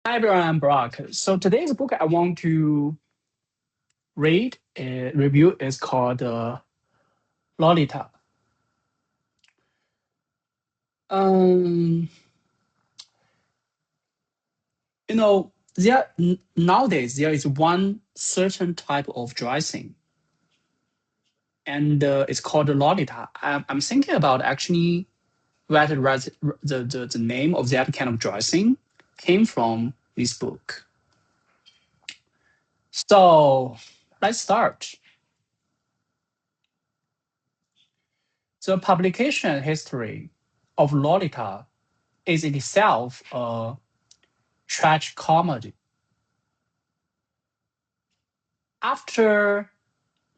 Hi everyone, I'm Brock. So today's book I want to read, review is called Lolita. Um, nowadays there is one certain type of dressing, and it's called Lolita. I'm thinking about actually whether the name of that kind of dressing came from this book. So let's start. The publication history of Lolita is itself a tragicomedy. After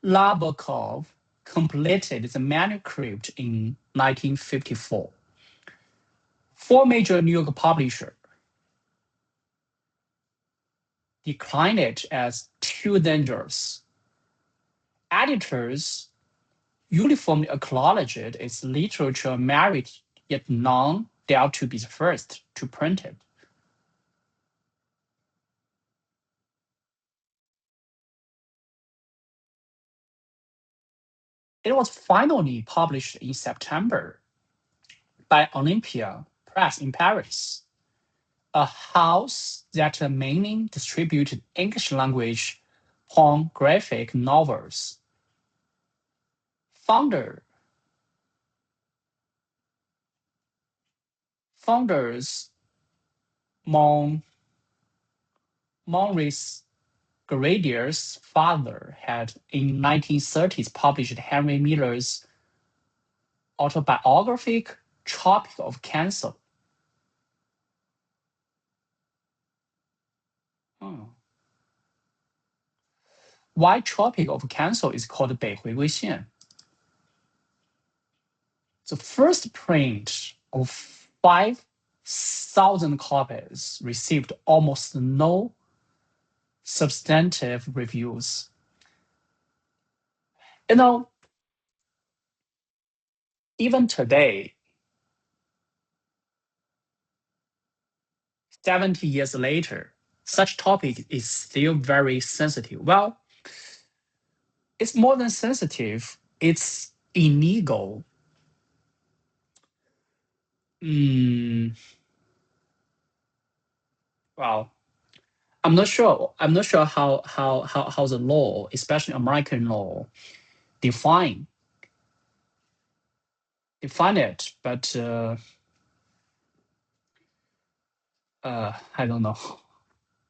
Nabokov completed the manuscript in 1954, four major New York publishers declined it as too dangerous. Editors uniformly acknowledged its literature merit, yet none dared to be the first to print it. It was finally published in September by Olympia Press in Paris, a house that mainly distributed English language pornographic novels. Founder, founders Mon, Maurice Gradier's father had in 1930s published Henry Miller's autobiographic Tropic of Cancer. Hmm. Why Tropic of Cancer is called 北回归线? The first print of 5,000 copies received almost no substantive reviews. You know, even today, 70 years later, such topic is still very sensitive. Well, it's more than sensitive, it's illegal. Mm, well, I'm not sure how the law, especially American law, define it, but I don't know.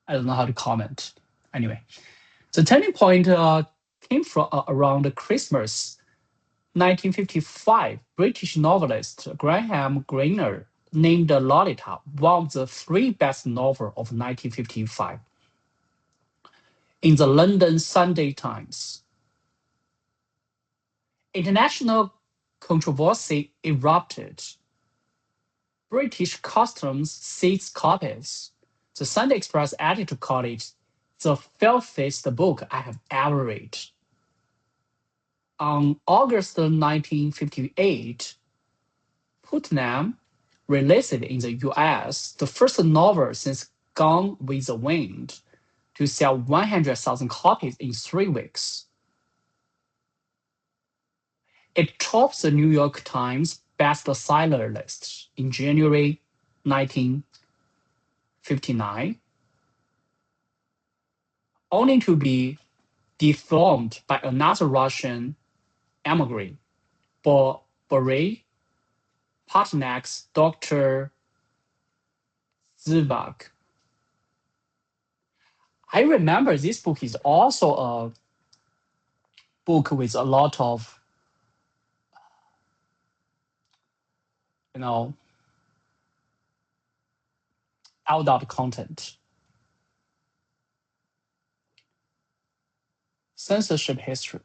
I don't know how to comment. Anyway, the turning point came from around Christmas 1955. British novelist Graham Greene named Lolita one of the three best novels of 1955 in the London Sunday Times. International controversy erupted. British customs seized copies. The Sunday Express editor called it the filthiest book I have ever read. On August 1958, Putnam released in the US the first novel since Gone with the Wind to sell 100,000 copies in 3 weeks. It topped the New York Times bestseller list in January 1959, only to be dethroned by another Russian emigre, Boris Patnak's Dr. Zivak. I remember this book is also a book with a lot of, adult content. Censorship history.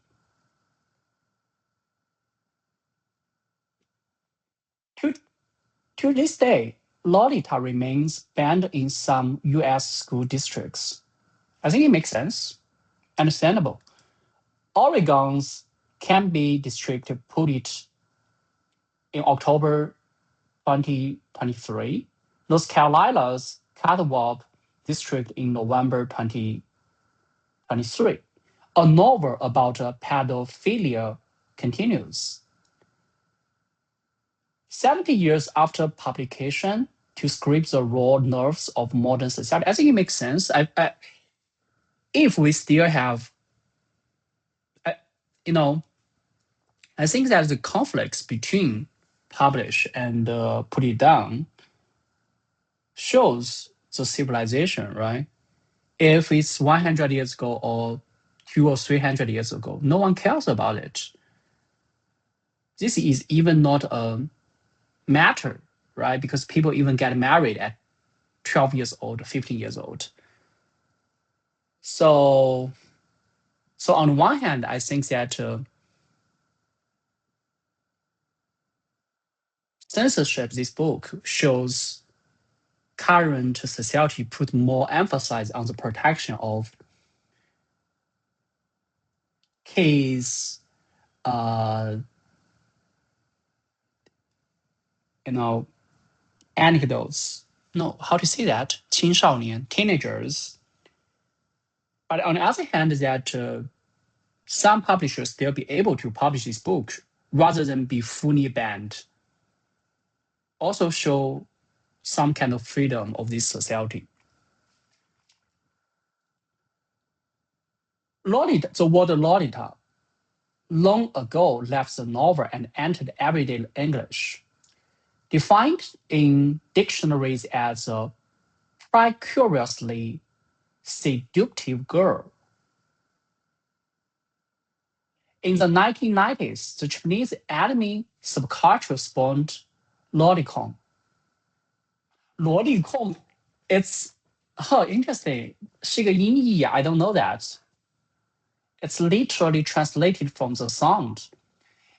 To this day, Lolita remains banned in some US school districts. I think it makes sense. Understandable. Oregon's Canby district put it in October 2023. North Carolina's Catawba District in November 2023. A novel about pedophilia continues. 70 years after publication, to scrape the raw nerves of modern society. I think it makes sense. If we still have, you know, I think that the conflicts between publish and put it down shows the civilization, right? If it's 100 years ago or 200 or 300 years ago, no one cares about it. This is even not a matter, right? Because people even get married at 12 years old, 15 years old. So on one hand, I think that censorship, this book shows current society put more emphasis on the protection of kids, anecdotes. No, how to say that? 青少年, teenagers. But on the other hand, that some publishers still be able to publish this book rather than be fully banned. Also show some kind of freedom of this society. Lolita, the word Lolita, long ago left the novel and entered everyday English. Defined in dictionaries as a precuriously seductive girl. In the 1990s, the Japanese anime subculture spawned lolicon. Lolicon, it's interesting. 是个音译, I don't know that. It's literally translated from the sound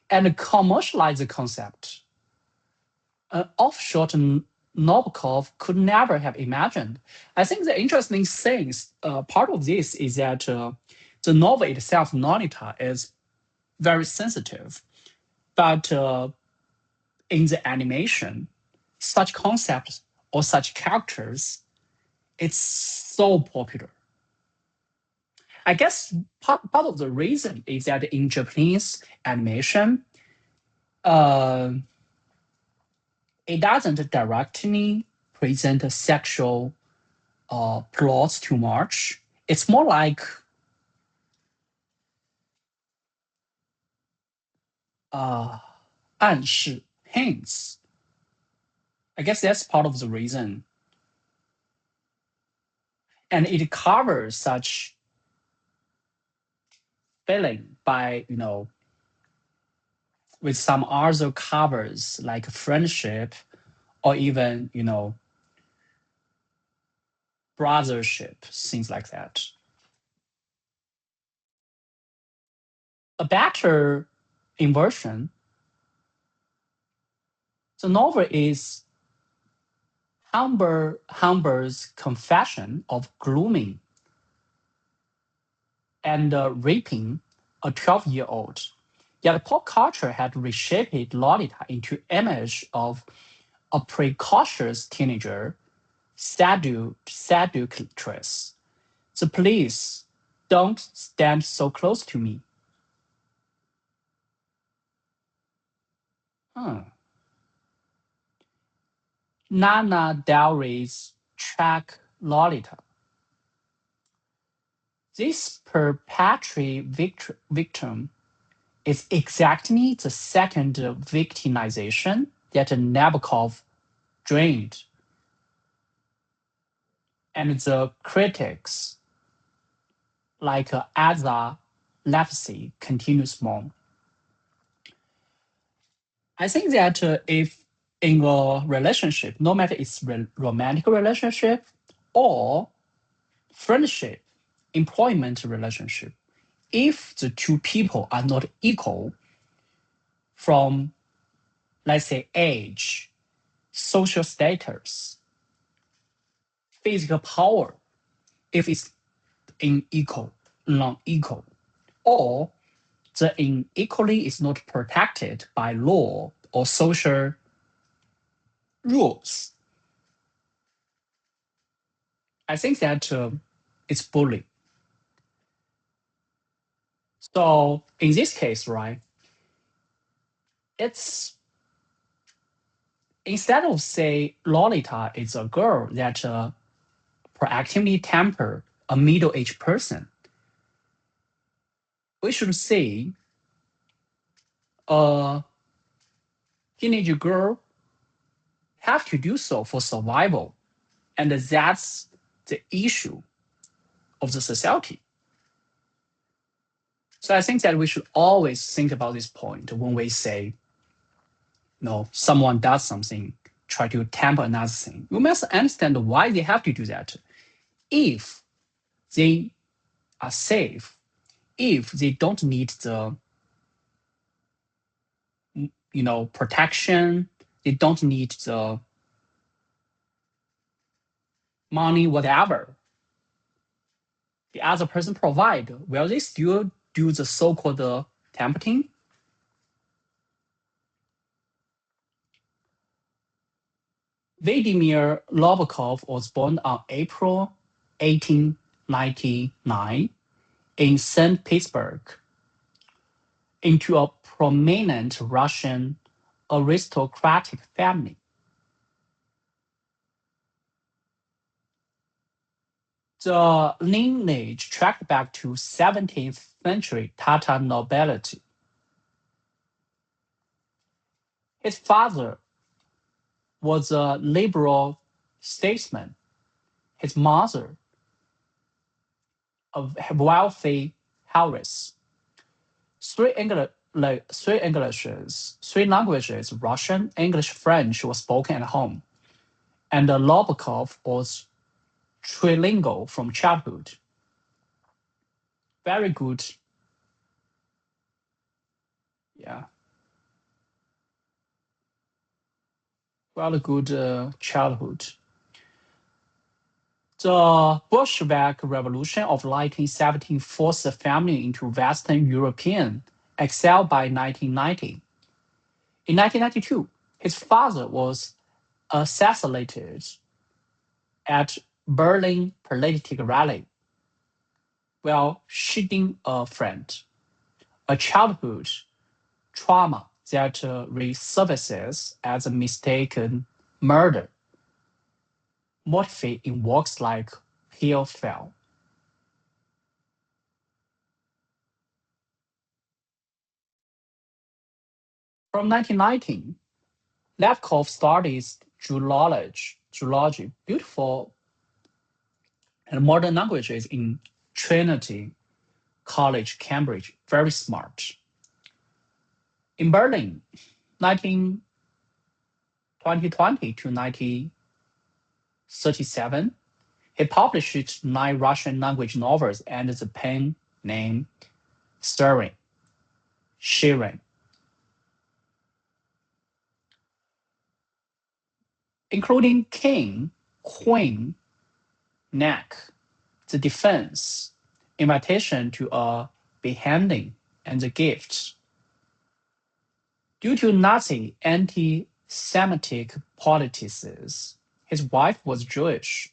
and commercialized the concept. An offshot Nabokov could never have imagined. I think the interesting thing, part of this is that the novel itself, Lolita, is very sensitive, but in the animation, such concepts or such characters, it's so popular. I guess part of the reason is that in Japanese animation, it doesn't directly present sexual plots too much. It's more like暗示, hints. I guess that's part of the reason. And it covers such feeling by, with some other covers like friendship or even, brothership, things like that. A better inversion, the novel is Humbert's confession of grooming and raping a 12-year-old. Yet pop culture had reshaped Lolita into image of a precocious teenager, seductress. The police don't stand so close to me. Nana Del Rey's track Lolita. This perpetual victim is exactly the second victimization that Nabokov drained. And the critics, like Asa Lefsey, continues more. I think that if in a relationship, no matter it's romantic relationship or friendship, employment relationship, if the two people are not equal from, let's say, age, social status, physical power, if it's unequal, non-equal, or the inequality is not protected by law or social rules, I think that it's bullying. So in this case, right, it's instead of say Lolita is a girl that proactively temper a middle-aged person, we should say a teenage girl have to do so for survival, and that's the issue of the society. So I think that we should always think about this point when we say, no, someone does something, try to temper another thing. You must understand why they have to do that. If they are safe, if they don't need the protection, they don't need the money, whatever the other person provide, will they still do the so-called tempting? Vladimir Nabokov was born on April 1899 in St. Petersburg into a prominent Russian aristocratic family. The lineage tracked back to 17th century Tatar nobility. His father was a liberal statesman. His mother, a wealthy heiress. Three languages, Russian, English, French, were spoken at home. And Nabokov was trilingual from childhood. Very good. Yeah. Very good childhood. The Bolshevik Revolution of 1917 forced the family into Western European exile by 1990. In 1992, his father was assassinated at Berlin political rally while shooting a friend, a childhood trauma that resurfaces as a mistaken murder, motivated in works like Hill Fell. From 1919, Nabokov studied zoology, beautiful and modern languages in Trinity College, Cambridge, very smart. In Berlin, 2020 to 1937, he published 9 Russian language novels under the pen name Shirin, including King, Queen, Neck, The Defense, Invitation to a Beheading, and The Gift. Due to Nazi anti-Semitic politics, his wife was Jewish.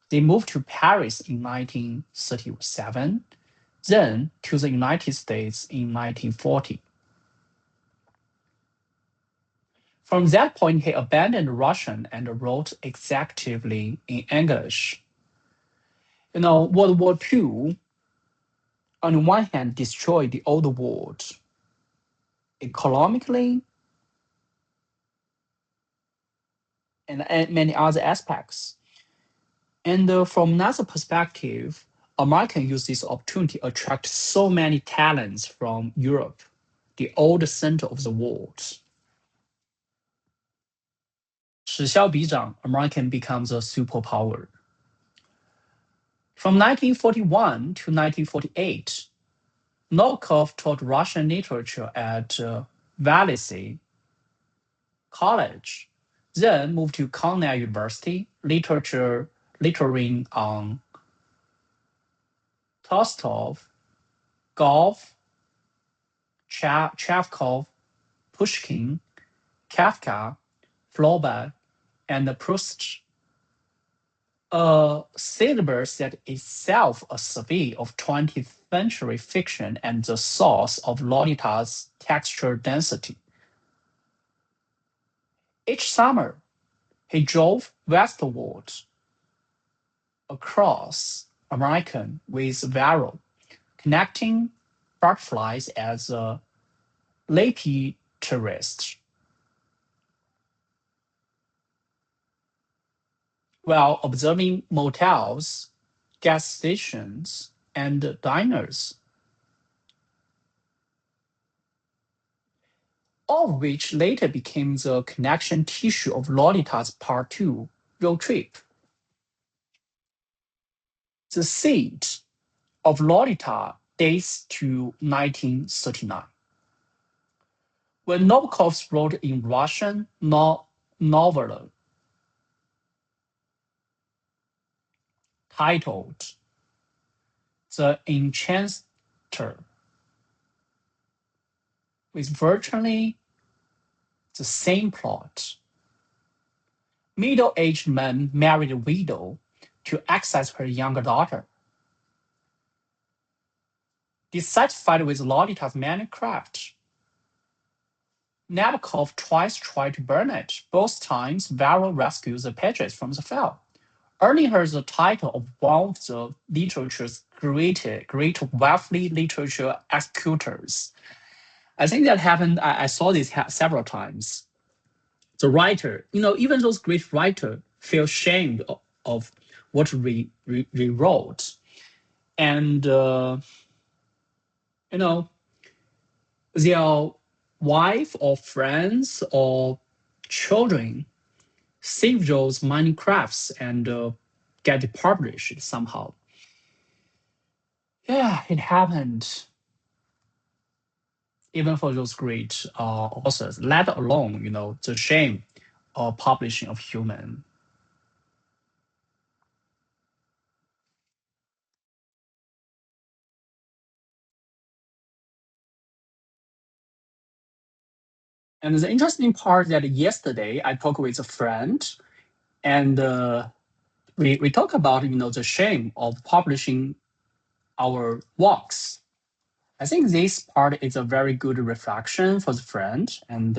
They moved to Paris in 1937, then to the United States in 1940. From that point, he abandoned Russian and wrote executively in English. World War II, on the one hand, destroyed the old world economically and many other aspects. And from another perspective, America used this opportunity to attract so many talents from Europe, the old center of the world. 此消彼长, American becomes a superpower. From 1941 to 1948, Nabokov taught Russian literature at Walensee College, then moved to Cornell University, lecturing on Tolstoy, Gogol, Chekhov, Pushkin, Kafka, Flaubert, and Proust. a syllabus that itself a survey of 20th century fiction and the source of Lolita's texture density. Each summer, he drove westward across America with Véra, connecting butterflies as a tourist, while observing motels, gas stations, and diners, all of which later became the connection tissue of Lolita's Part 2 road trip. The seed of Lolita dates to 1939, when Nabokov wrote in Russian novel titled The Enchanter, with virtually the same plot. Middle-aged man married a widow to access her younger daughter. Dissatisfied with Lolita's manuscript, Nabokov twice tried to burn it. Both times, Véra rescued the pages from the file, earning her the title of one of the literature's great wealthy literature executors. I think that happened. I saw this several times. The writer, even those great writers feel ashamed of what we wrote. And, their wife or friends or children save those manuscripts and get published somehow. Yeah, it happened even for those great authors, let alone, the shame of publishing of human. And the interesting part that yesterday I talked with a friend, and we talk about the shame of publishing our works. I think this part is a very good reflection for the friend, and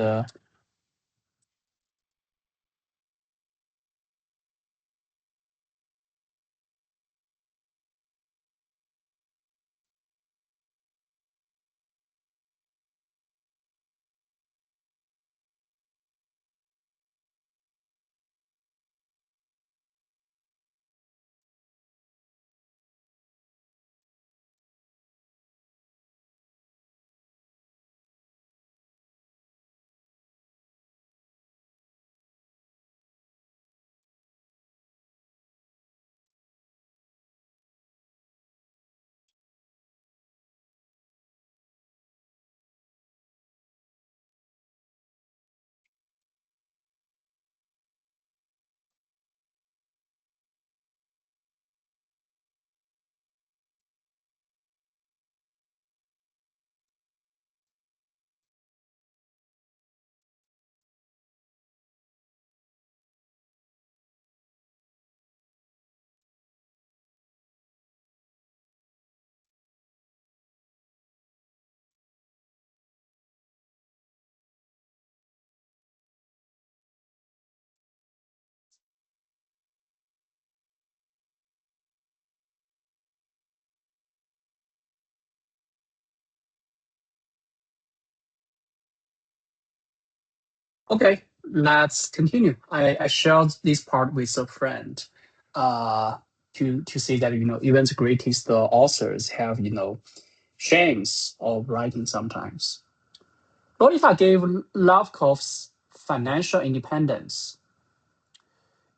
okay, let's continue. I shared this part with a friend uh, to say that even the greatest authors have shames of writing sometimes. Lolita gave Nabokov financial independence.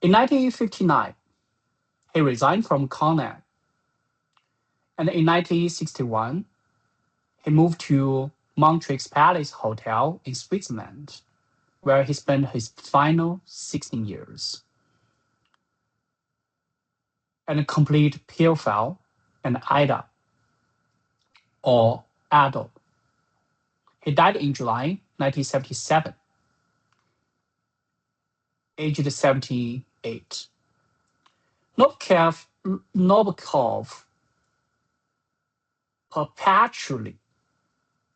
In 1959, he resigned from Conrad, and in 1961, he moved to Montreux Palace Hotel in Switzerland, where he spent his final 16 years. And complete Pedophile and Ida, or Adult. He died in July 1977, aged 78. Nabokov perpetually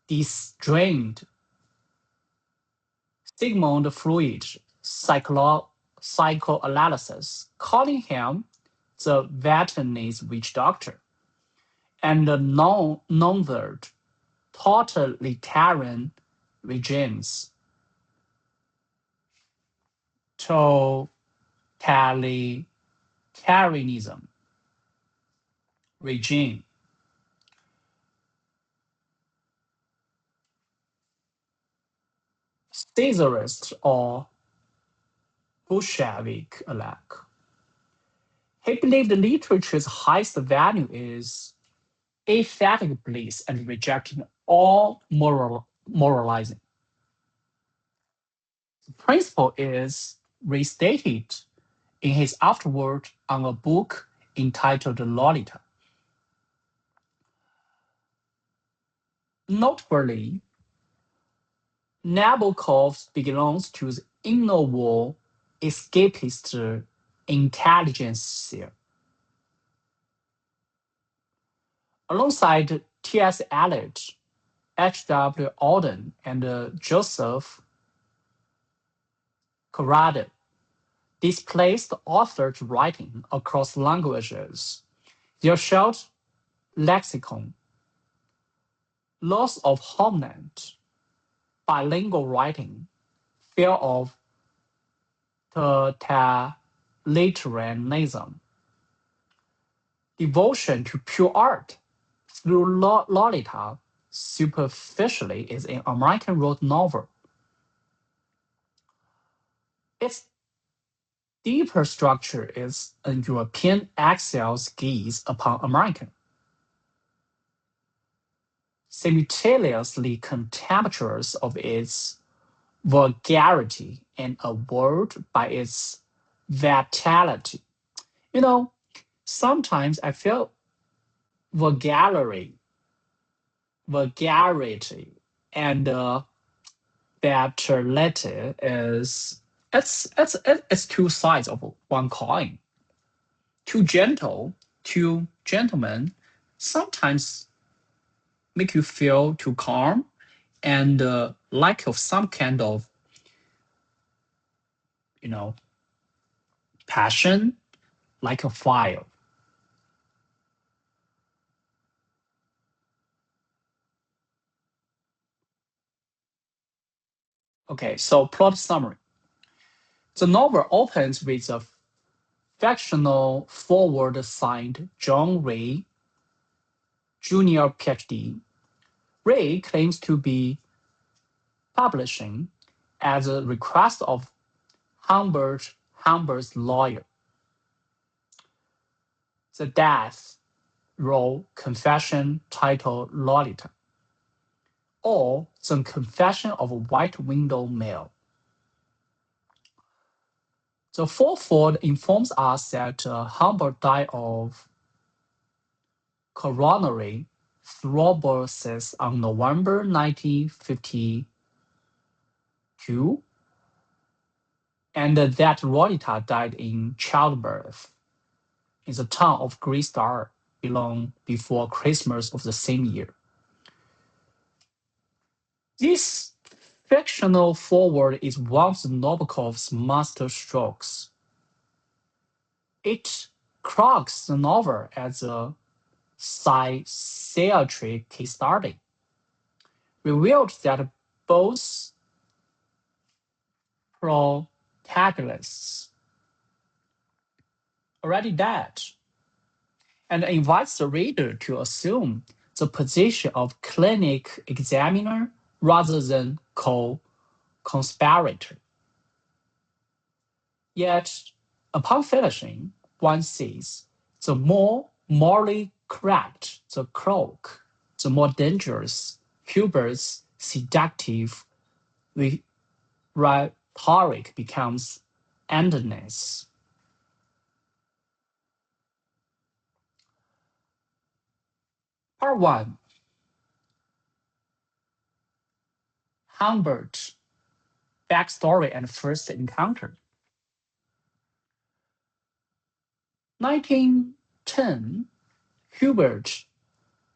disdained Sigmund Freud's psychoanalysis, calling him the Vietnamese witch doctor, and the non-third totalitarian regimes, totalitarianism regime. Caesarist or Bolshevik alike. He believed literature's highest value is aesthetic bliss and rejecting all moralizing. The principle is restated in his afterword on a book entitled Lolita. Notably, Nabokov belongs to the inner war escapist intelligentsia. Alongside T.S. Eliot, H.W. Auden, and Joseph Conrad, displaced authors writing across languages, their shared lexicon, loss of homeland, bilingual writing, fear of totalitarianism, devotion to pure art through Lolita superficially is an American road novel. Its deeper structure is a European exile's gaze upon American, simultaneously contemptuous of its vulgarity and awed by its vitality. You know, sometimes I feel vulgarity, vulgarity, and vitality is it's two sides of one coin. Too gentle, too gentleman, sometimes make you feel too calm and lack of some kind of you know passion, like a fire. Okay, so plot summary. The novel opens with a fictional forward signed John Ray, Jr. PhD. Ray claims to be publishing at the request of Humbert's lawyer. The death row confession titled Lolita, or the confession of a white window male. The foreword informs us that Humbert died of coronary thrombosis on November 1952, and that Lolita died in childbirth in the town of Grey Star before Christmas of the same year. This fictional foreword is one of Nabokov's master strokes. It clocks the novel as a psychiatric case study, revealed that both protagonists already dead, and invites the reader to assume the position of clinic examiner rather than co-conspirator. Yet, upon finishing, one sees the more morally correct the cloak, the more dangerous Hubert's seductive rhetoric becomes endless. Part 1. Humbert Backstory and First Encounter. 1910,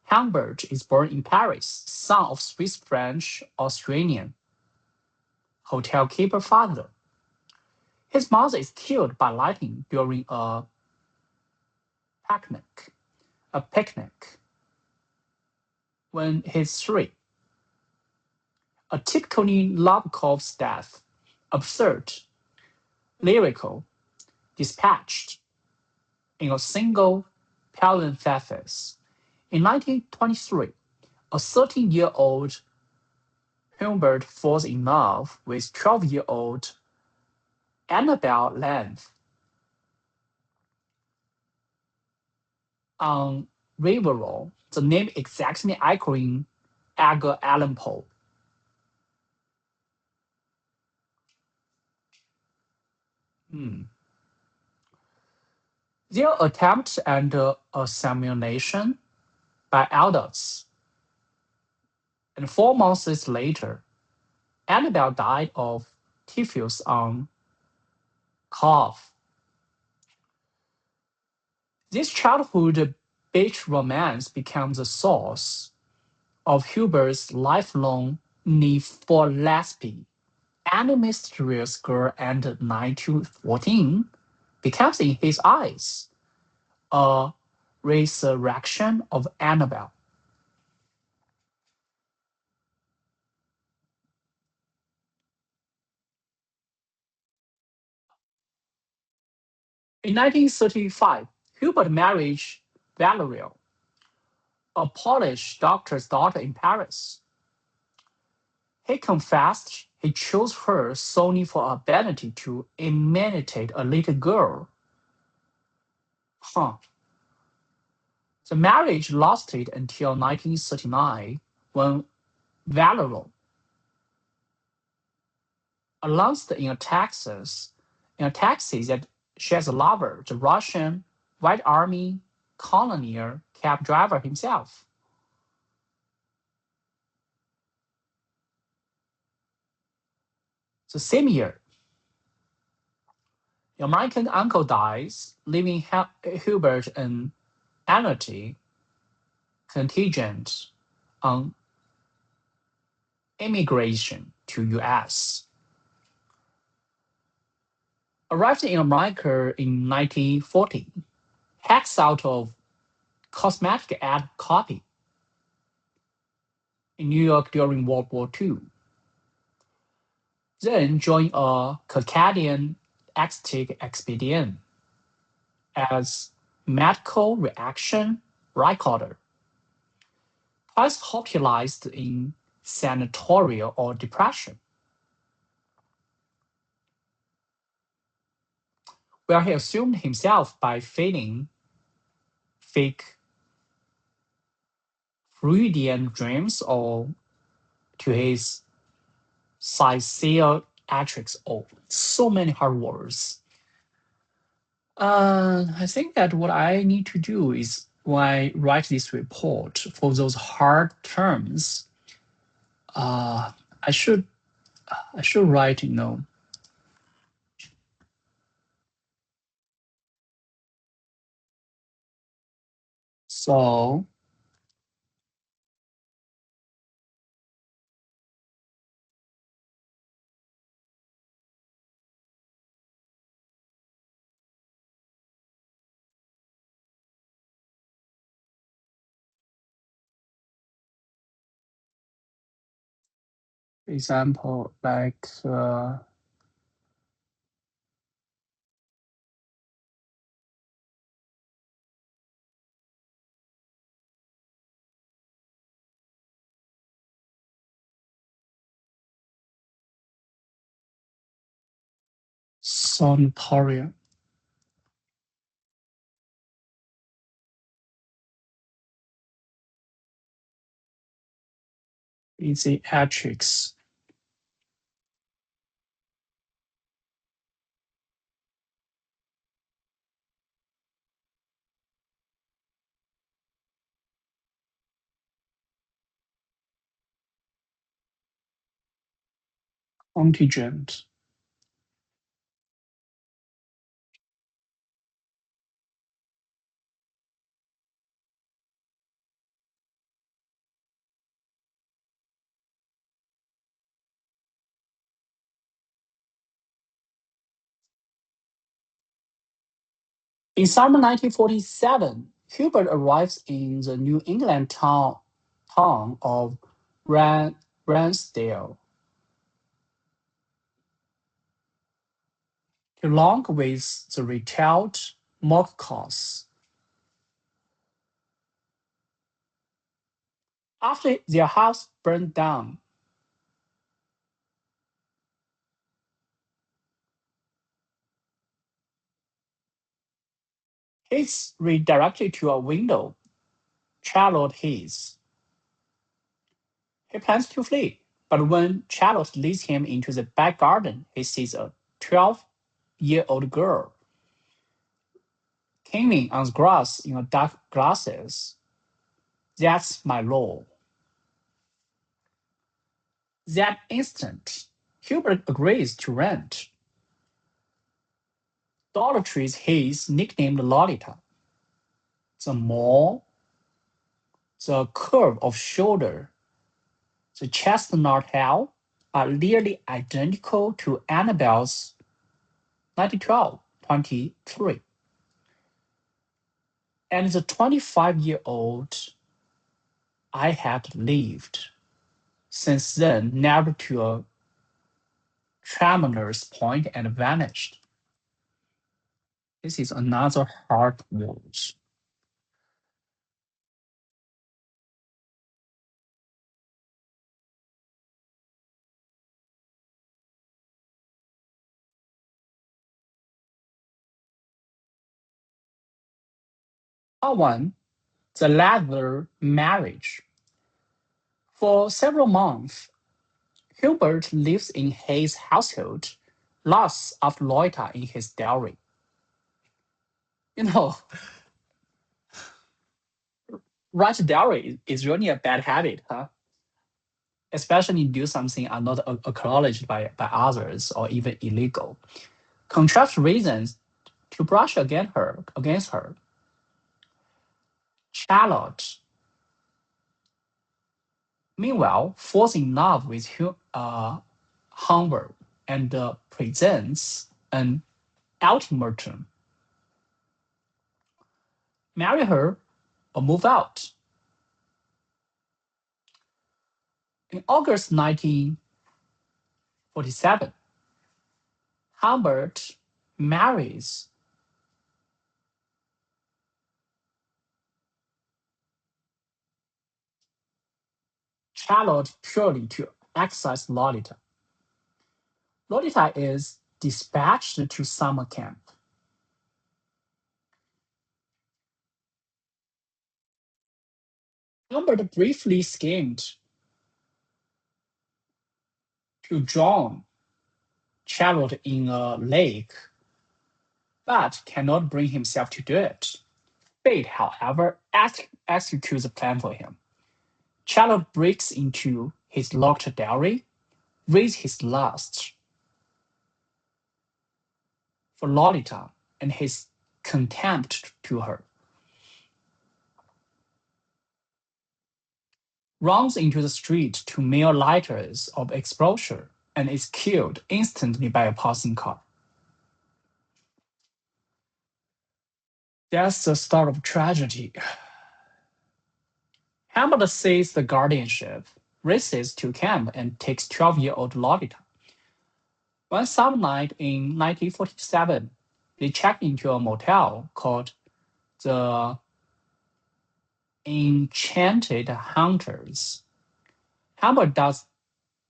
Humbert is born in Paris, son of Swiss-French-Australian hotel keeper father. His mother is killed by lightning during a picnic when he's 3. A typically Nabokov's death, absurd, lyrical, dispatched in a single parenthesis. In 1923, a 13-year-old Humbert falls in love with 12-year-old Annabel Length on Rivarol, the name exactly echoing Edgar Allan Poe. Their attempt at assimilation by adults, and 4 months later, Annabel died of typhus on cough. This childhood beach romance becomes the source of Hubert's lifelong need for lesbian. Any mysterious girl under 9 to 14 becomes, in his eyes, a resurrection of Annabel. In 1935, Hubert married Valerio, a Polish doctor's daughter in Paris. He confessed he chose her solely for her ability to imitate a little girl. The marriage lasted until 1939, when Valerio announced in a taxi that she has a lover, the Russian White Army colonial cab driver himself. The same year, the American uncle dies, leaving Hubert an annuity contingent on immigration to U.S. Arrived in America in 1940, hacks out of cosmetic ad copy in New York during World War II. Then joined a Circadian ecstatic expedition as medical reaction recorder, twice hospitalized in sanatorium or depression, where he assumed himself by feeding fake Freudian dreams or to his psychiatrics. Oh, so many hard words. I think that what I need to do is when I write this report for those hard terms, I should write, so example like sanatorium. Physiatrics. Contingent. In summer 1947, Hubert arrives in the New England town of Ransdale, along with the retired Marcos. After their house burned down, he's redirected to a window Charlotte his. He plans to flee, but when Charlotte leads him into the back garden, he sees a 12-year-old girl gaming on the grass in a dark glasses. That's my law. That instant, Hubert agrees to rent. Dorothy is his nicknamed Lolita. The mole, the curve of shoulder, the chestnut hair are nearly identical to Annabel's 1912-23. And the 25-year-old I had lived since then never to a tremendous point and vanished. This is another hard word. Part 1. The Leather Marriage. For several months, Hubert lives in his household, lots of Lolita in his diary. You know, write diary is really a bad habit, huh? Especially do something are not acknowledged by others or even illegal. Contrast reasons to brush against her. Charlotte, meanwhile, falls in love with Humbert and presents an ultimatum: marry her or move out. In August 1947, Humbert marries Charlotte purely to access Lolita. Lolita is dispatched to summer camp. Humbert briefly schemed to drown Charlotte in a lake, but cannot bring himself to do it. Fate, however, executes the plan for him. Charlotte breaks into his locked diary, reads his lust for Lolita and his contempt to her, runs into the street to mail letters of exposure, and is killed instantly by a passing car. That's the start of tragedy. Humbert seizes the guardianship, races to camp, and takes 12-year-old Lolita. One summer night in 1947, they check into a motel called the Enchanted Hunters. Humbert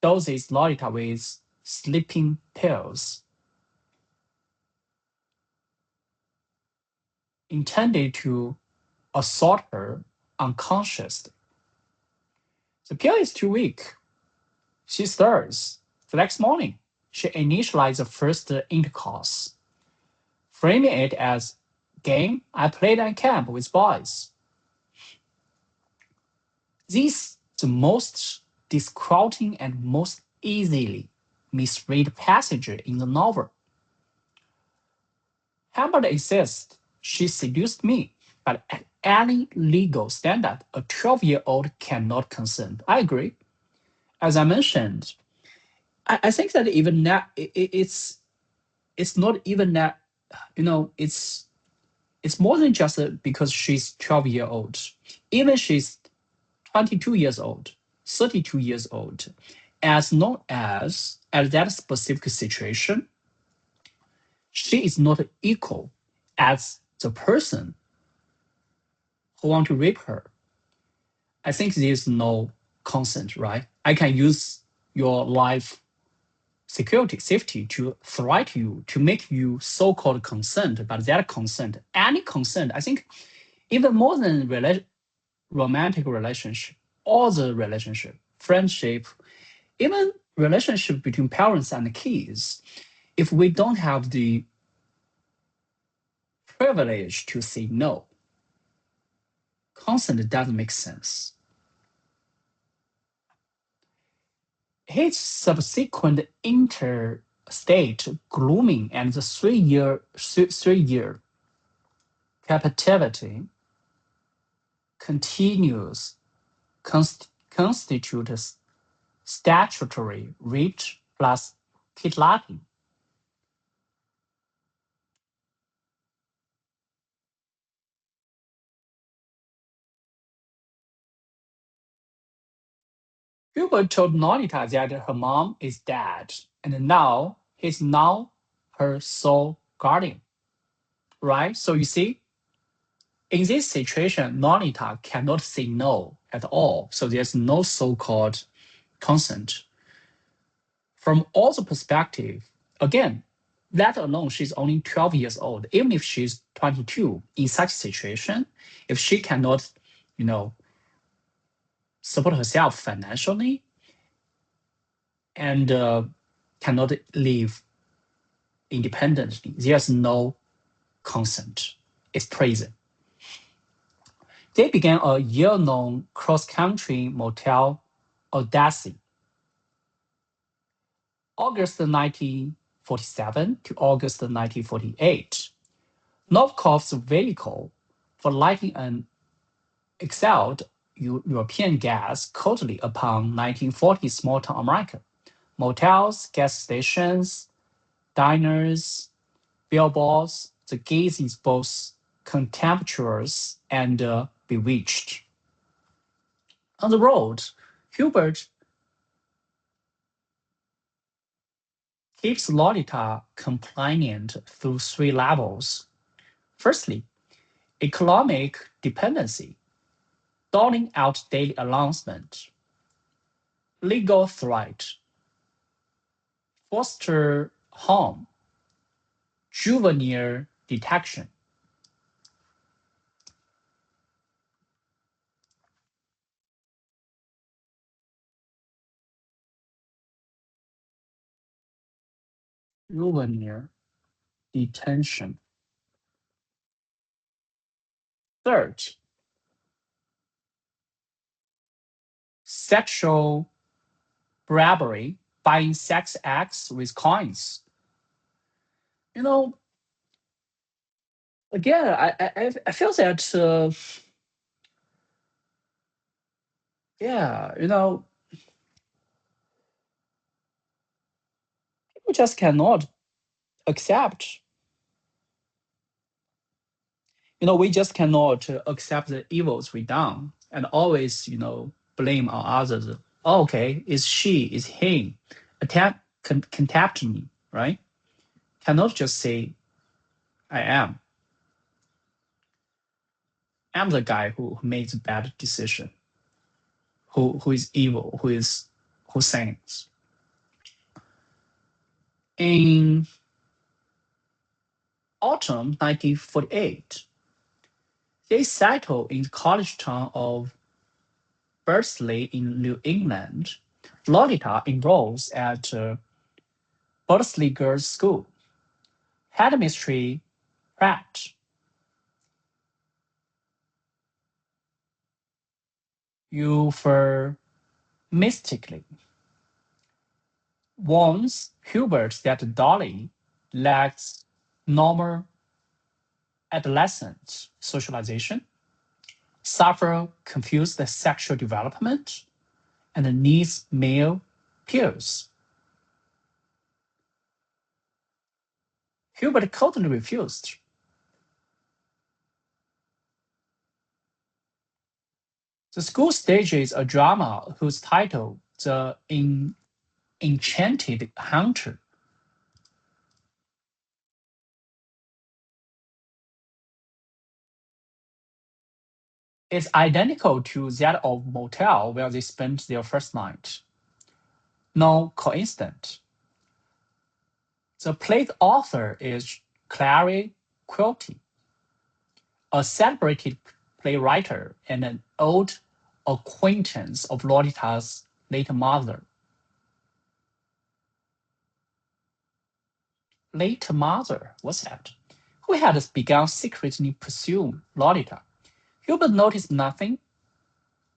doses Lolita with sleeping pills intended to assault her unconsciously. The pill is too weak. She stirs. The next morning, she initializes the first intercourse, framing it as game I played at camp with boys. This is the most disquieting and most easily misread passage in the novel. Humbert insists she seduced me, but at any legal standard, a 12-year-old cannot consent. I agree. As I mentioned, I think that even now it's not even that, it's It's more than just because she's 12-year old. Even she's 22 years old, 32 years old, as long as at that specific situation, she is not equal as the person who want to rape her. I think there's no consent, right? I can use your life security, safety to threaten you, to make you so-called consent, but that consent, any consent, I think even more than romantic relationship, all the relationship, friendship, even relationship between parents and kids, if we don't have the privilege to say no, consent doesn't make sense. His subsequent interstate grooming and the three-year captivity continues constitutes statutory rape plus kidnapping. Humbert told Lolita that her mom is dead, and now he's her sole guardian. Right? So you see, in this situation, Lolita cannot say no at all. So there's no so-called consent. From all the perspective, again, let alone she's only 12 years old. Even if she's 22, in such situation, if she cannot, support herself financially and cannot live independently, there's no consent. It's prison. They began a year-long cross-country motel odyssey. August 1947 to August 1948, Nabokov's vehicle for lighting an excelled European gas coldly upon 1940 small-town America. Motels, gas stations, diners, billboards, the gaze is both contemptuous and bewitched. On the road, Humbert keeps Lolita compliant through three levels. Firstly, economic dependency, doling out daily announcement, legal threat, foster home, juvenile detection. Juvenile detention. Third, sexual bribery, buying sex acts with coins. Again, I feel that, yeah, people just cannot accept. We just cannot accept the evils we done and always, blame on others. Oh, okay, it's she, it's him, contempt me, right? Cannot just say, I am. I'm the guy who made the bad decision, who is evil, who sins. In autumn 1948, they settled in the college town of Bursley in New England. Lolita enrolls at Bursley Girls' School. Headmistress Pratt, euphemistically, warns Humbert that Dolly lacks normal adolescent socialization, suffer confused sexual development, and needs male peers. Humbert coldly refused. The school stages a drama whose title, The Enchanted Hunter, is identical to that of motel where they spent their first night. No coincidence. The play's author is Clary Quilty, a celebrated playwright and an old acquaintance of Lolita's late mother. Late mother, what's that? Who had begun secretly pursuing Lolita. Humbert noticed nothing,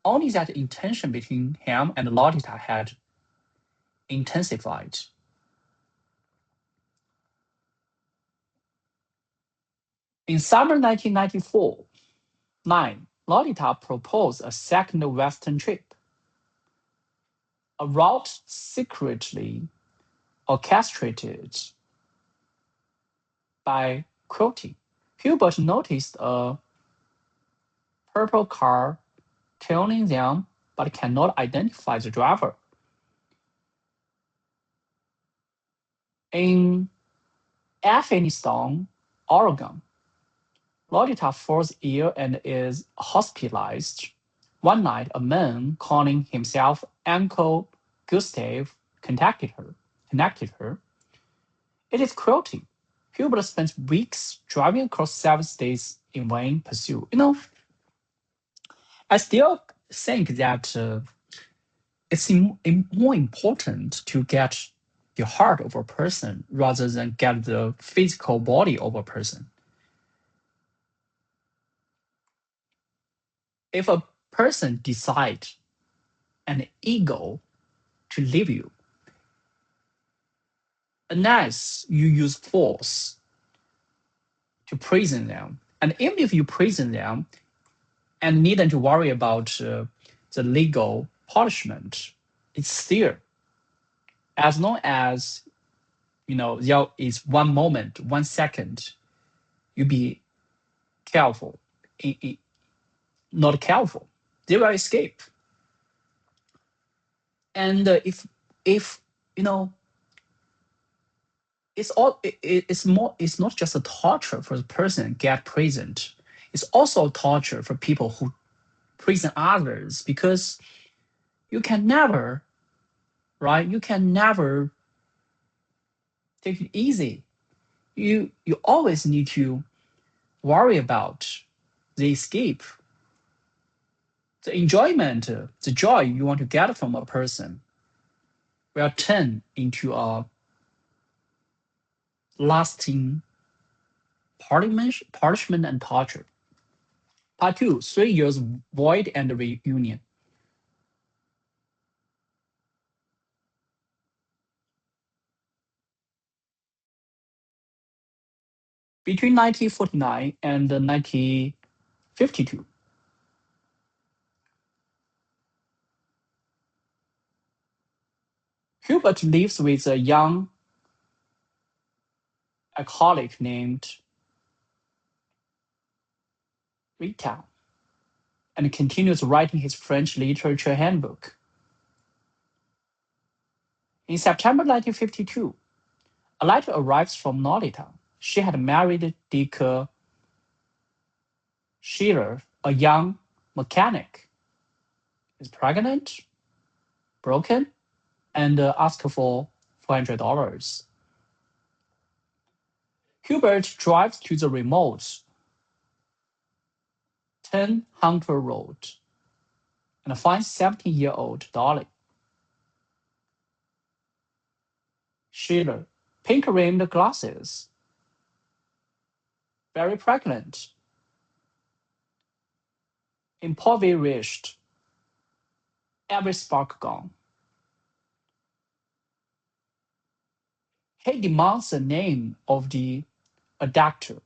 only that the tension between him and Lolita had intensified. In summer 1994, Lolita proposed a second Western trip, a route secretly orchestrated by Quilty. Humbert noticed a purple car tailing them, but cannot identify the driver. In Afghanistan, Oregon, Lolita falls ill and is hospitalized. One night, a man calling himself Uncle Gustav contacted her. It is Quilty. Humbert spent weeks driving across 7 states in vain pursuit. I still think that it's more important to get the heart of a person rather than get the physical body of a person. If a person decides an ego to leave you, unless you use force to prison them, and even if you prison them and need them to worry about the legal punishment, it's still, as long as there is one moment, 1 second, you be careful, not careful, they will escape. And if it's not just a torture for the person get prisoned, it's also a torture for people who prison others, because you can never take it easy. You always need to worry about the escape, the enjoyment, the joy you want to get from a person will turn into a lasting punishment and torture. Part 2, 3 years void and reunion. Between 1949 and 1952, Humbert lives with a young alcoholic named Rita and continues writing his French literature handbook. In September 1952, a letter arrives from Lolita. She had married Dick Schiller, a young mechanic, is pregnant, broken, and asked for $400. Humbert drives to the remote 10 Hunter Road and finds 17-year-old Dolly. Schiller, pink-rimmed glasses, very pregnant, impoverished, every spark gone. He demands the name of the abductor.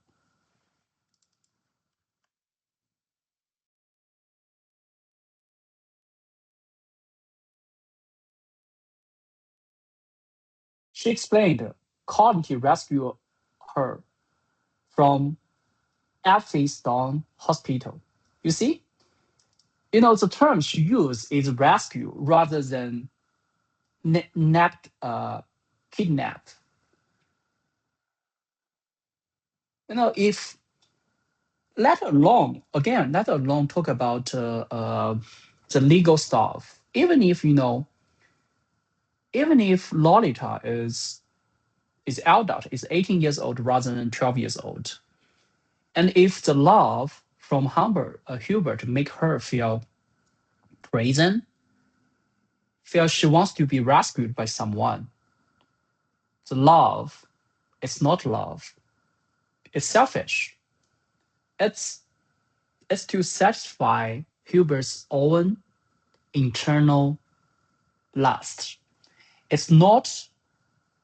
She explained Quality rescued her from Elphinstone Hospital. You see, The term she used is rescue rather than kidnap. If let alone talk about the legal stuff. Even if Lolita is adult, is 18 years old rather than 12 years old, and if the love from Hubert make her feel feel she wants to be rescued by someone, the love is not love. It's selfish. It's to satisfy Hubert's own internal lust. It's not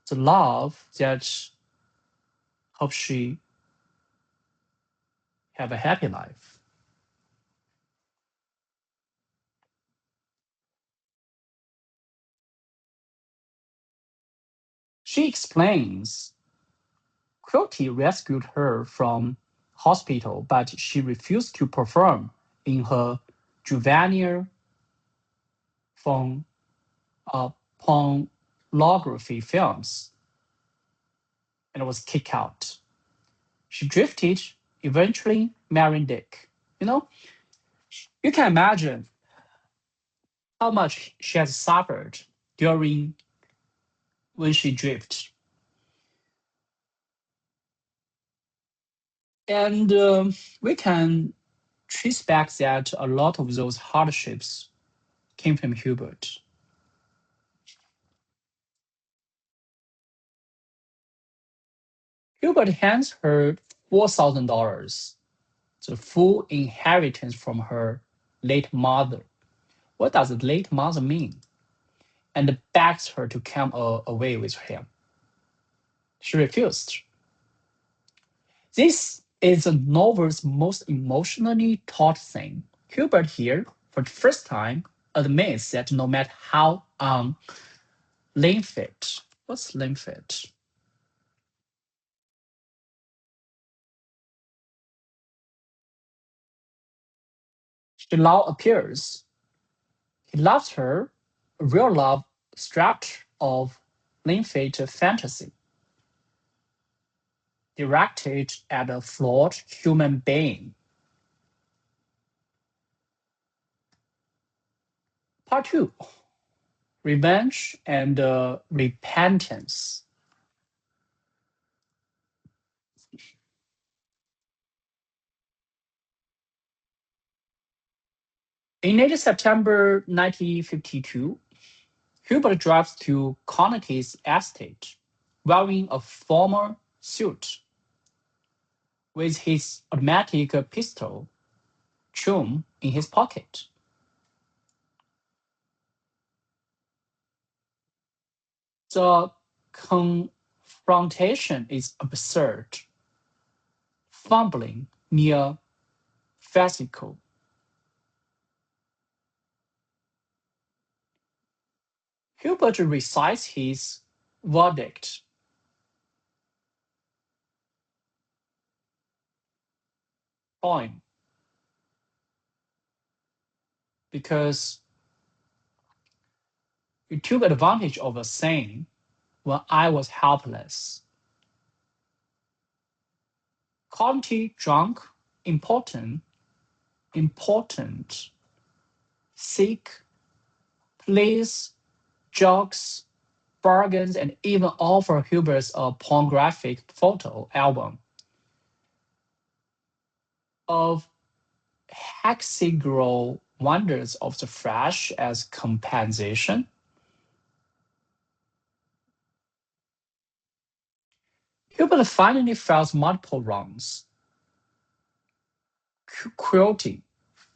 the love that helps she have a happy life. She explains Quilty rescued her from hospital, but she refused to perform in her juvenile phone, pornography films and was kicked out. She drifted, eventually marrying Dick. You can imagine how much she has suffered during when she drifted. And we can trace back that a lot of those hardships came from Hubert. Hubert hands her $4,000, the full inheritance from her late mother. What does late mother mean? And begs her to come away with him. She refused. This is the novel's most emotionally taught thing. Hubert here, for the first time, admits that no matter how unlymphed, what's lymphed? She now appears. He loves her, a real love stripped of lymphed fantasy, directed at a flawed human being. Part 2, Revenge and Repentance. In late September 1952, Hubert drives to Connety's estate wearing a formal suit with his automatic pistol, Chum, in his pocket. The confrontation is absurd, fumbling near physical. Hubert recites his verdict. Point. Because you took advantage of a saying when I was helpless. Quality drunk, important, seek, please, jokes, bargains, and even offer Hubert's a pornographic photo album of hexagonal wonders of the flesh as compensation. Hubert finally fails multiple rounds, quilting,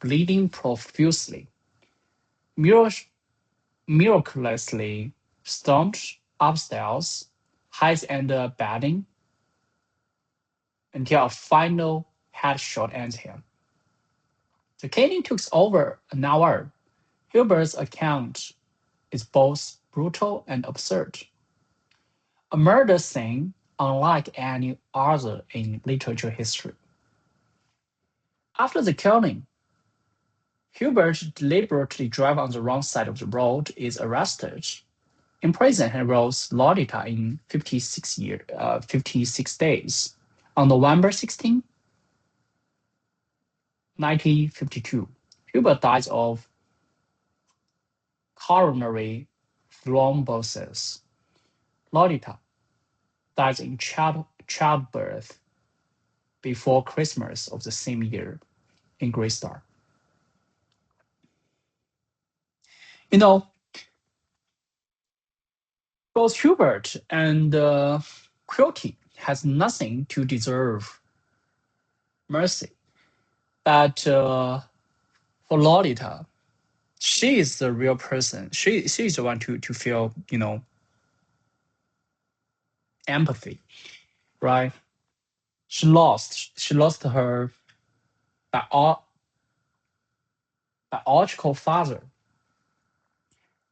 bleeding profusely, miraculously stormed upstairs, hides under bedding, until a final headshot ends him. The killing took over an hour. Hubert's account is both brutal and absurd. A murder scene unlike any other in literature history. After the killing, Hubert deliberately drives on the wrong side of the road, is arrested. In prison, he enrolls Lolita in 56 days. On November 16, 1952, Hubert dies of coronary thrombosis. Lolita dies in childbirth before Christmas of the same year in Grey Star. You know, both Hubert and Quilty has nothing to deserve mercy. But for Lolita, she is the real person. She is the one to feel, empathy, right? She lost her biological father,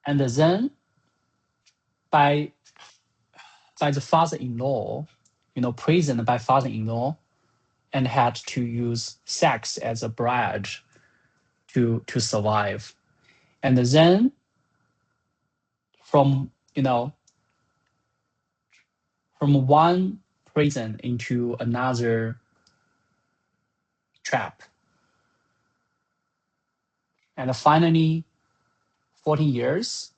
and then by the father-in-law, prisoned by father-in-law, and had to use sex as a bribe to survive. And then from one prison into another trap. And finally, 14 years,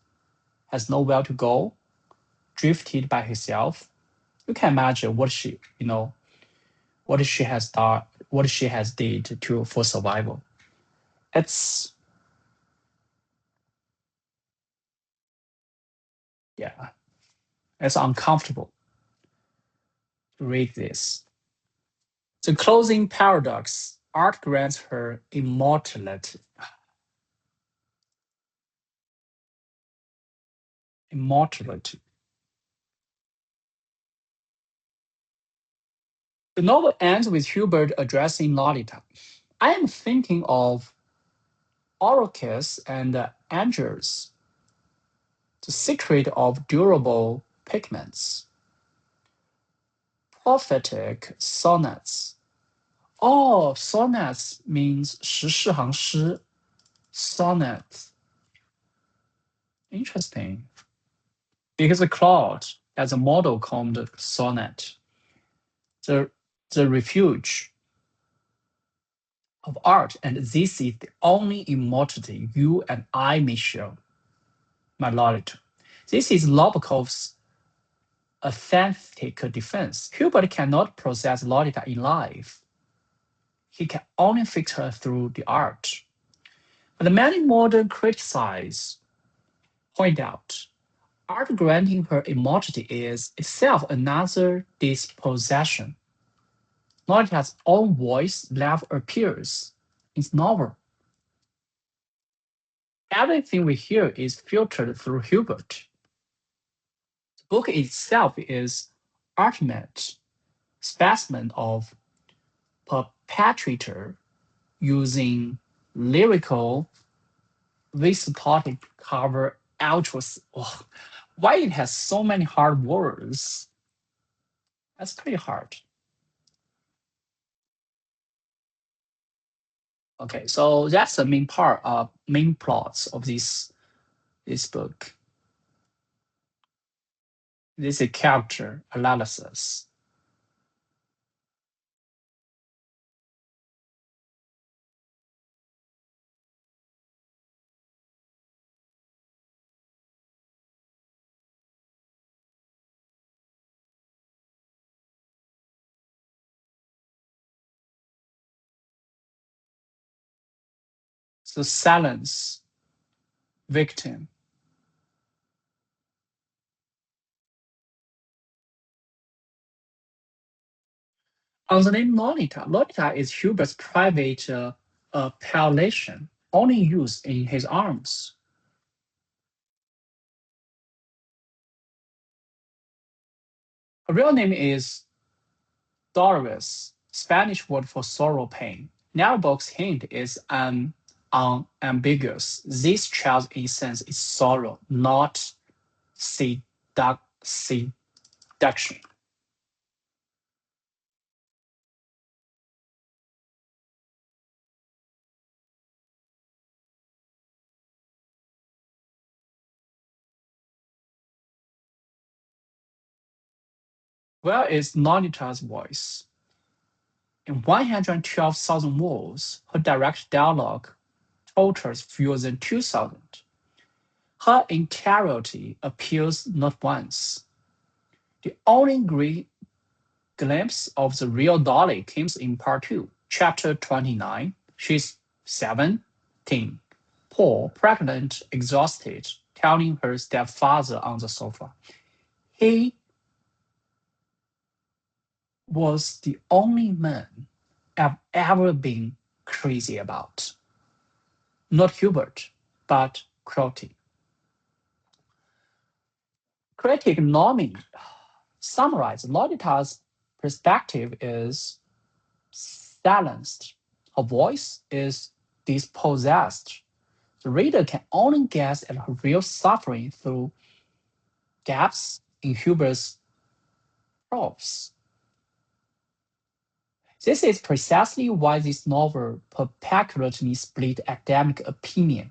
has nowhere to go, drifted by herself. You can imagine what she has done, what she has did for survival. It's uncomfortable to read this. The closing paradox: art grants her immortality. Immortality. The novel ends with Hubert addressing Lolita. I am thinking of Orocus and Angers, the secret of durable pigments, prophetic sonnets. Oh, sonnets means 十四行诗. Sonnets. Interesting. Because Claude has a model called sonnet. The refuge of art, and this is the only immortality you and I may show, my Lolita. This is Nabokov's authentic defense. Hubert cannot possess Lolita in life. He can only fix her through the art. But many modern critics point out, art granting her immortality is itself another dispossession. Lolita's own voice never appears in the novel. Everything we hear is filtered through Hubert. The book itself is ultimate specimen of perpetrator using lyrical visitotic cover ultras. Oh, why it has so many hard words? That's pretty hard. Okay, so that's the main plots of this book. This is character analysis. So silence, victim. On the name Lolita, Lolita is Hubert's private appellation, only used in his arms. Her real name is Dolores, Spanish word for sorrow, pain. Nabokov's hint is unambiguous. This child's essence is sorrow, not seduction. Where is Lolita's voice? In 112,000 words, her direct dialogue totals fewer than 2,000. Her entirety appears not once. The only glimpse of the real Dolly comes in part 2, chapter 29. She's 17, poor, pregnant, exhausted, telling her stepfather on the sofa. He was the only man I've ever been crazy about. Not Hubert, but Crotty. Critic Norman summarized Lolita's perspective is silenced. Her voice is dispossessed. The reader can only guess at her real suffering through gaps in Hubert's prose. This is precisely why this novel perpetually split academic opinion,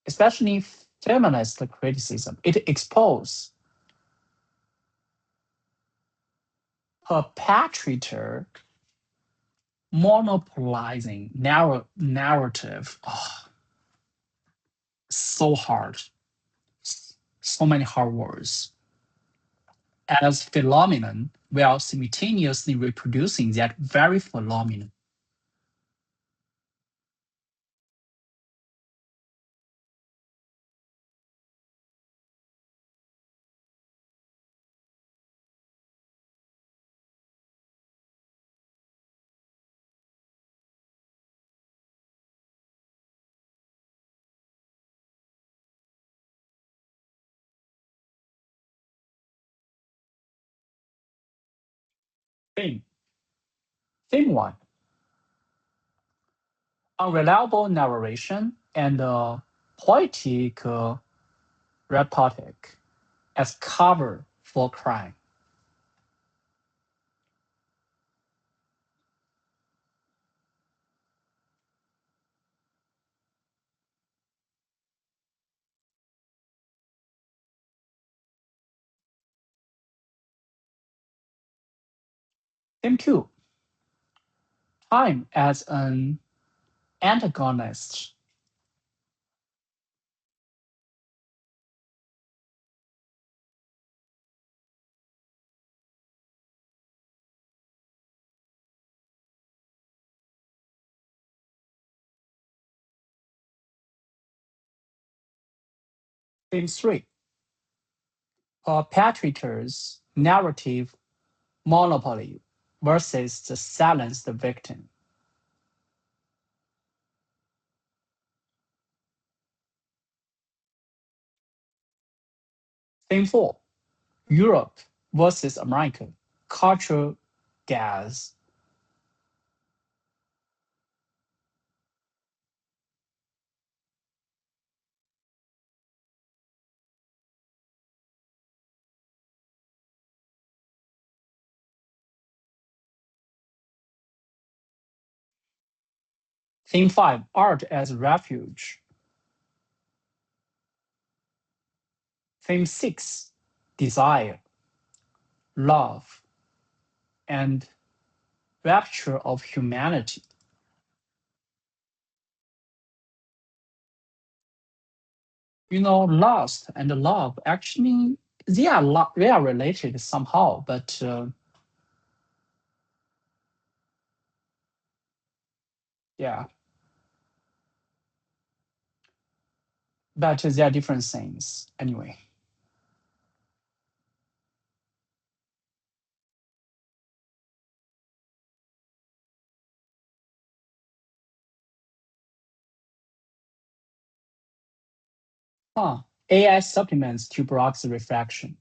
especially feminist criticism. It exposes perpetrator monopolizing narrative. Oh, so hard. So many hard words. As phenomenon, while simultaneously reproducing that very phenomenon. Theme. Theme one. Unreliable narration and poetic rhetoric as cover for crime. Theme two. Time as an antagonist. Theme three. Perpetrator's narrative monopoly versus the silenced victim. Theme four. Europe versus America. Cultural gas. Theme five. Art as refuge. Theme six. Desire, love, and rapture of humanity. Lust and love actually they are related somehow, but yeah, but they are different things anyway. Huh. AI supplements to Brock's reflection.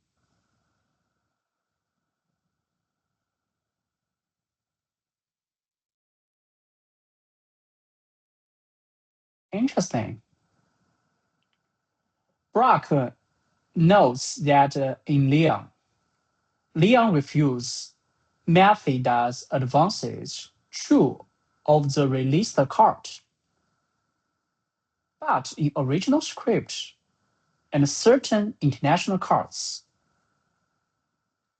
Interesting. Brock notes that in Leon refused Mattheda's advances true of the released card, but in original script and certain international cards,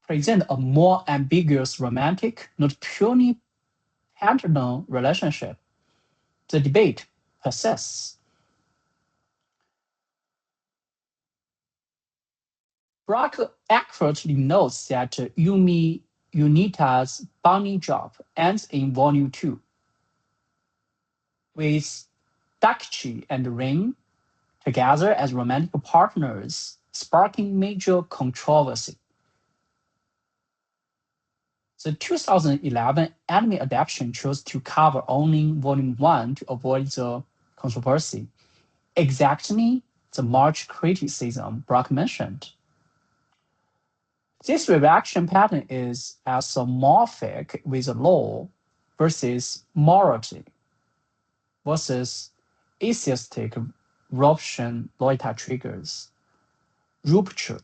present a more ambiguous romantic, not purely paternal relationship. The debate persists. Brock accurately notes that Yumi Unita's bunny job ends in Volume 2, with Dakichi and Rin together as romantic partners, sparking major controversy. The 2011 anime adaptation chose to cover only Volume 1 to avoid the controversy, exactly the much criticism Brock mentioned. This reaction pattern is isomorphic with the law versus morality versus atheistic rupture Lolita triggers. Rupture.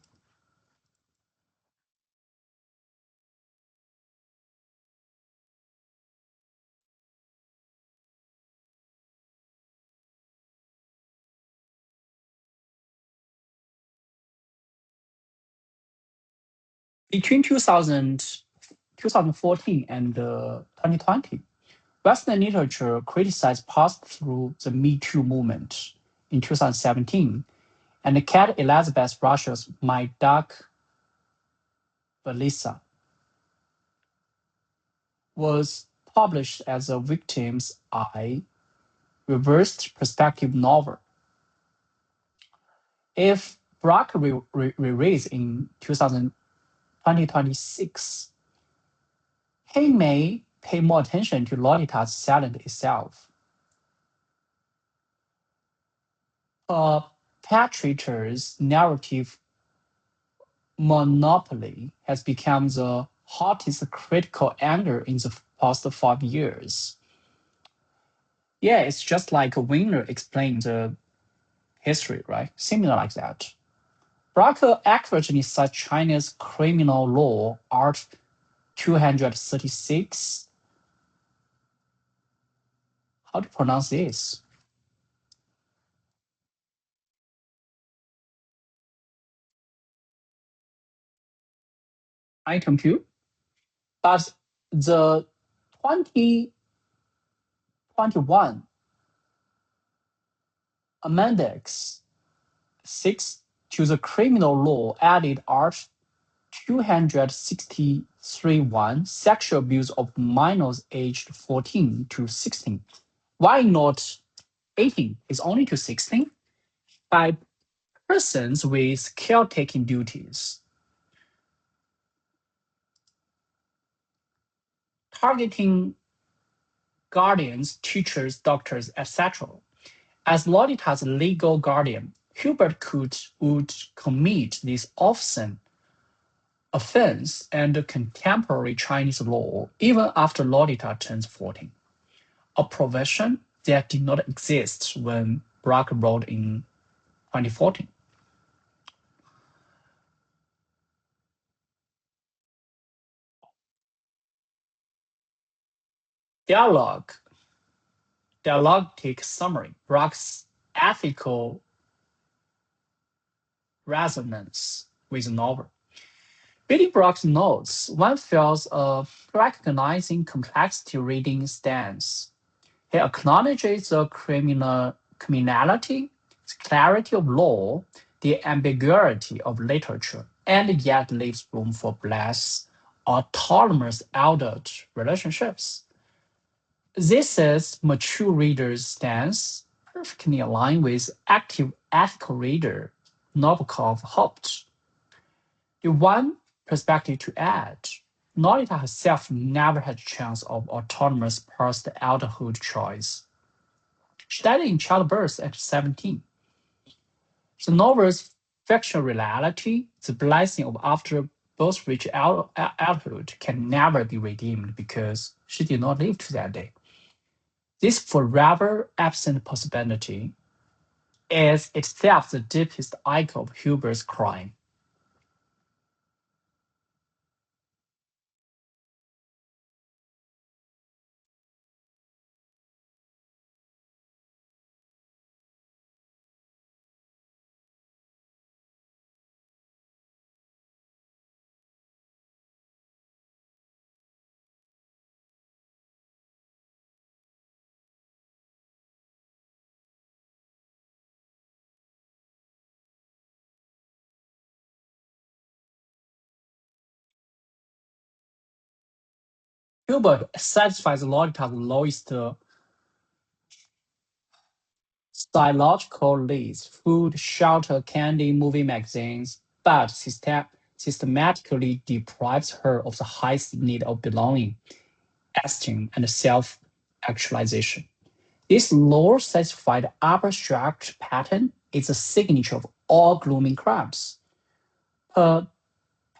Between 2014 and 2020, Western literature criticized passed through the Me Too movement in 2017, and Cat Elizabeth Russell's My Dark Valisa was published as a victim's eye reversed perspective novel. If Brock re-released in 2026, he may pay more attention to Lolita's talent itself. Perpetrator's narrative monopoly has become the hottest critical angle in the past 5 years. Yeah, it's just like a winner explains the history, right? Similar like that. Brock accurately cites China's criminal law, Art 236. How to pronounce this? I compute. But the 2021 Amendix 6 to the criminal law added Art 263.1 sexual abuse of minors aged 14 to 16. Why not 18? It's only to 16 by persons with caretaking duties, targeting guardians, teachers, doctors, etc. As Lolita's legal guardian, would commit this often offense under contemporary Chinese law even after Lolita turns 14, a provision that did not exist when Brock wrote in 2014. Dialogic summary, Brock's ethical resonance with the novel. Reading Brock's notes, one feels a recognizing complexity reading stance. He acknowledges the criminality, the clarity of law, the ambiguity of literature, and yet leaves room for less autonomous adult relationships. This is mature reader's stance, perfectly aligned with active ethical reader Nabokov hoped. The one perspective to add, Lolita herself never had a chance of autonomous post-adulthood choice. She died in childbirth at 17. The novel's fictional reality, the blessing of after both reach adulthood, can never be redeemed because she did not live to that day. This forever absent possibility is itself the deepest echo of Humbert's crime. Humbert satisfies Lolita's lowest psychological needs: food, shelter, candy, movie magazines, but systematically deprives her of the highest need of belonging, esteem, and self-actualization. This lower satisfied upper structure pattern is a signature of all grooming crimes.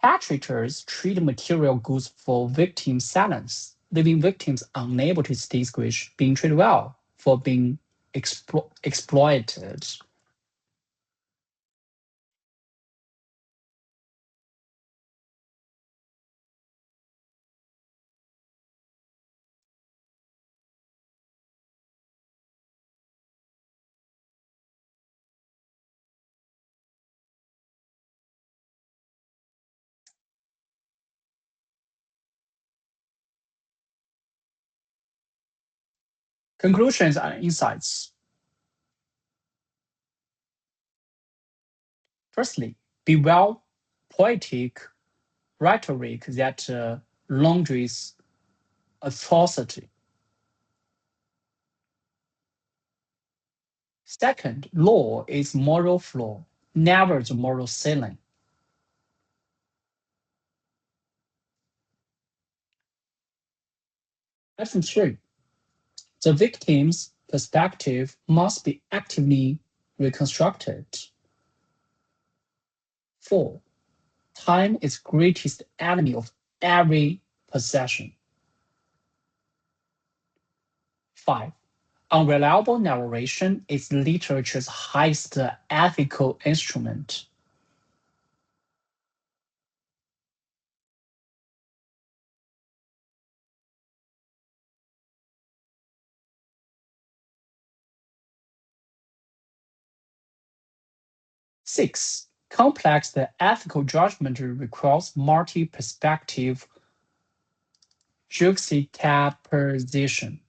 Perpetrators treat material goods for victim silence, leaving victims unable to distinguish being treated well for being exploited. Conclusions and insights. Firstly, beware poetic rhetoric that laundries authority. Second, law is moral flaw, never the moral ceiling. Lesson three, the victim's perspective must be actively reconstructed. Four, time is greatest enemy of every possession. Five, unreliable narration is literature's highest ethical instrument. Six, complex the ethical judgment requires multi-perspective juxtaposition.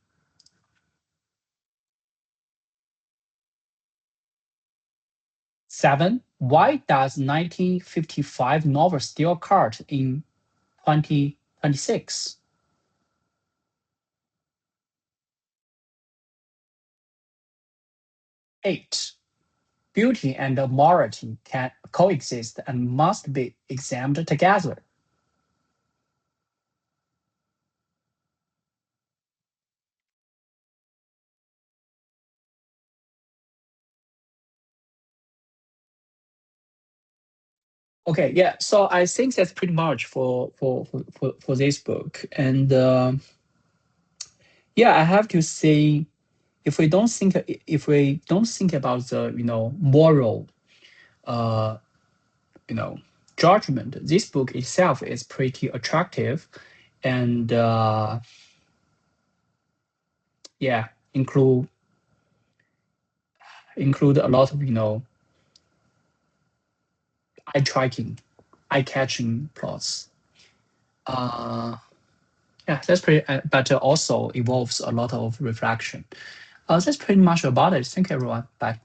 Seven, why does 1955 novel still cult in 2026? Eight, beauty and morality can coexist and must be examined together. Okay, yeah. So I think that's pretty much for this book. And yeah, I have to say, if we don't think about the moral uh you know judgment, this book itself is pretty attractive, and yeah, include a lot of eye tracking, eye catching plots. Uh, yeah, that's pretty. But also involves a lot of reflection. That's pretty much about it. Thank you, everyone. Bye.